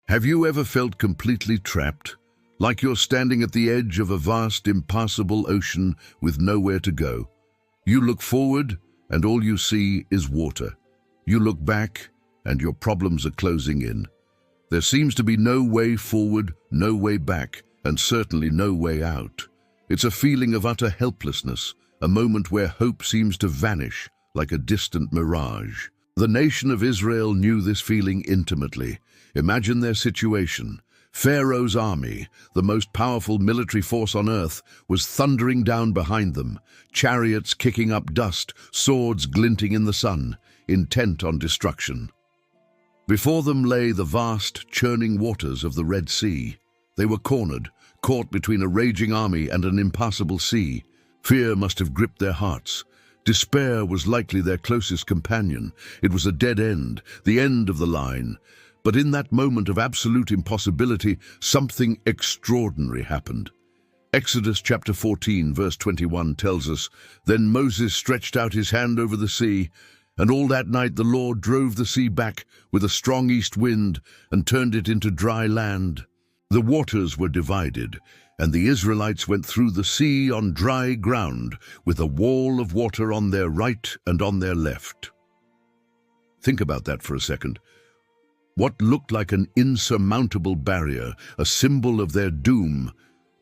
Have you ever felt completely trapped, like you're standing at the edge of a vast, impassable ocean with nowhere to go? You look forward, and all you see is water. You look back, and your problems are closing in. There seems to be no way forward, no way back, and certainly no way out. It's a feeling of utter helplessness, a moment where hope seems to vanish like a distant mirage. The nation of Israel knew this feeling intimately. Imagine their situation. Pharaoh's army, the most powerful military force on earth, was thundering down behind them, chariots kicking up dust, swords glinting in the sun, intent on destruction. Before them lay the vast, churning waters of the Red Sea. They were cornered, caught between a raging army and an impassable sea. Fear must have gripped their hearts. Despair was likely their closest companion. It was a dead end, the end of the line. But in that moment of absolute impossibility, something extraordinary happened. Exodus chapter 14, verse 21 tells us, "Then Moses stretched out his hand over the sea, and all that night the Lord drove the sea back with a strong east wind and turned it into dry land. The waters were divided, and the Israelites went through the sea on dry ground, with a wall of water on their right and on their left." Think about that for a second. What looked like an insurmountable barrier, a symbol of their doom,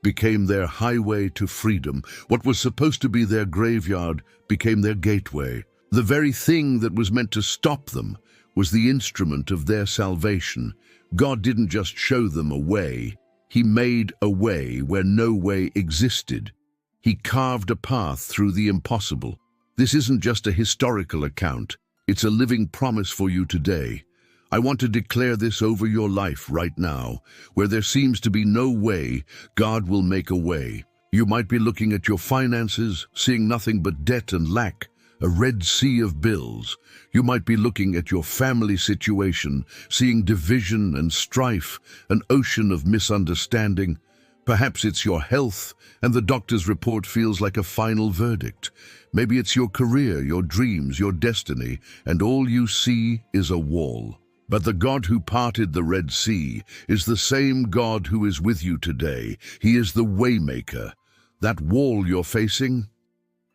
became their highway to freedom. What was supposed to be their graveyard became their gateway. The very thing that was meant to stop them was the instrument of their salvation. God didn't just show them a way. He made a way where no way existed. He carved a path through the impossible. This isn't just a historical account. It's a living promise for you today. I want to declare this over your life right now. Where there seems to be no way, God will make a way. You might be looking at your finances, seeing nothing but debt and lack, a red sea of bills. You might be looking at your family situation, seeing division and strife, an ocean of misunderstanding. Perhaps it's your health, and the doctor's report feels like a final verdict. Maybe it's your career, your dreams, your destiny, and all you see is a wall. But the God who parted the Red Sea is the same God who is with you today. He is the Waymaker. That wall you're facing,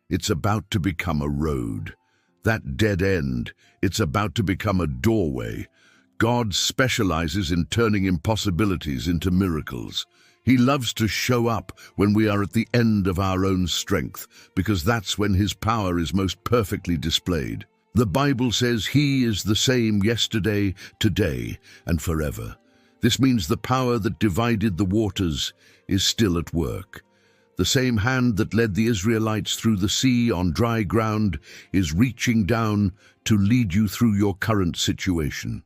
it's about to become a road. That dead end, it's about to become a doorway. God specializes in turning impossibilities into miracles. He loves to show up when we are at the end of our own strength, because that's when His power is most perfectly displayed. The Bible says He is the same yesterday, today, and forever. This means the power that divided the waters is still at work. The same hand that led the Israelites through the sea on dry ground is reaching down to lead you through your current situation.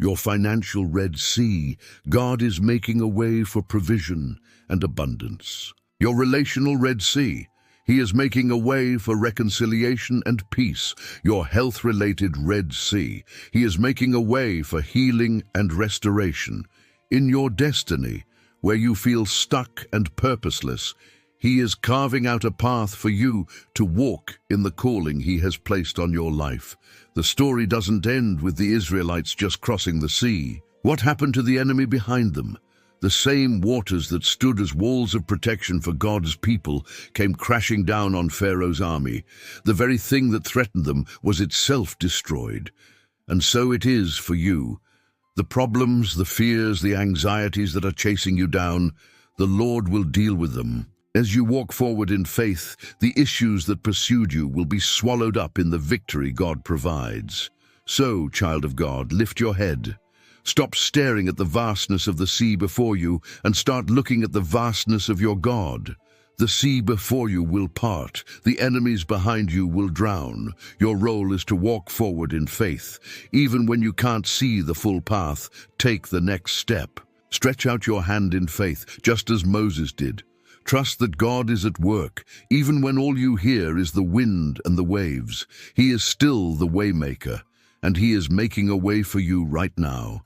Your financial Red Sea, God is making a way for provision and abundance. Your relational Red Sea, He is making a way for reconciliation and peace. Your health-related Red Sea, He is making a way for healing and restoration. In your destiny, where you feel stuck and purposeless, He is carving out a path for you to walk in the calling He has placed on your life. The story doesn't end with the Israelites just crossing the sea. What happened to the enemy behind them? The same waters that stood as walls of protection for God's people came crashing down on Pharaoh's army. The very thing that threatened them was itself destroyed. And so it is for you. The problems, the fears, the anxieties that are chasing you down, the Lord will deal with them. As you walk forward in faith, the issues that pursued you will be swallowed up in the victory God provides. So, child of God, lift your head. Stop staring at the vastness of the sea before you and start looking at the vastness of your God. The sea before you will part. The enemies behind you will drown. Your role is to walk forward in faith. Even when you can't see the full path, take the next step. Stretch out your hand in faith, just as Moses did. Trust that God is at work, even when all you hear is the wind and the waves. He is still the Waymaker, and He is making a way for you right now.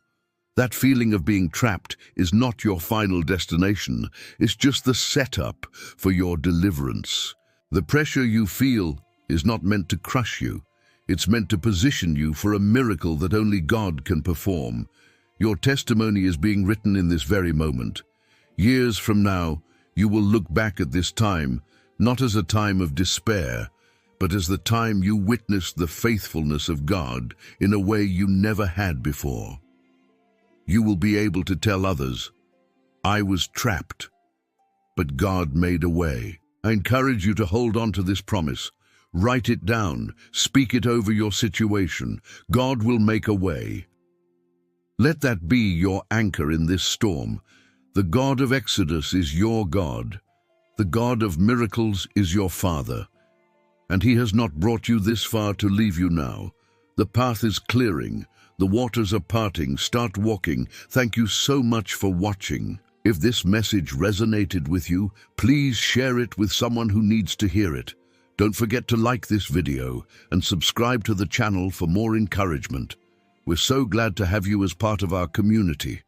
That feeling of being trapped is not your final destination. It's just the setup for your deliverance. The pressure you feel is not meant to crush you. It's meant to position you for a miracle that only God can perform. Your testimony is being written in this very moment. Years from now, you will look back at this time, not as a time of despair, but as the time you witnessed the faithfulness of God in a way you never had before. You will be able to tell others, "I was trapped, but God made a way." I encourage you to hold on to this promise. Write it down. Speak it over your situation. God will make a way. Let that be your anchor in this storm. The God of Exodus is your God. The God of miracles is your Father. And He has not brought you this far to leave you now. The path is clearing. The waters are parting. Start walking. Thank you so much for watching. If this message resonated with you, please share it with someone who needs to hear it. Don't forget to like this video and subscribe to the channel for more encouragement. We're so glad to have you as part of our community.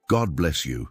God bless you.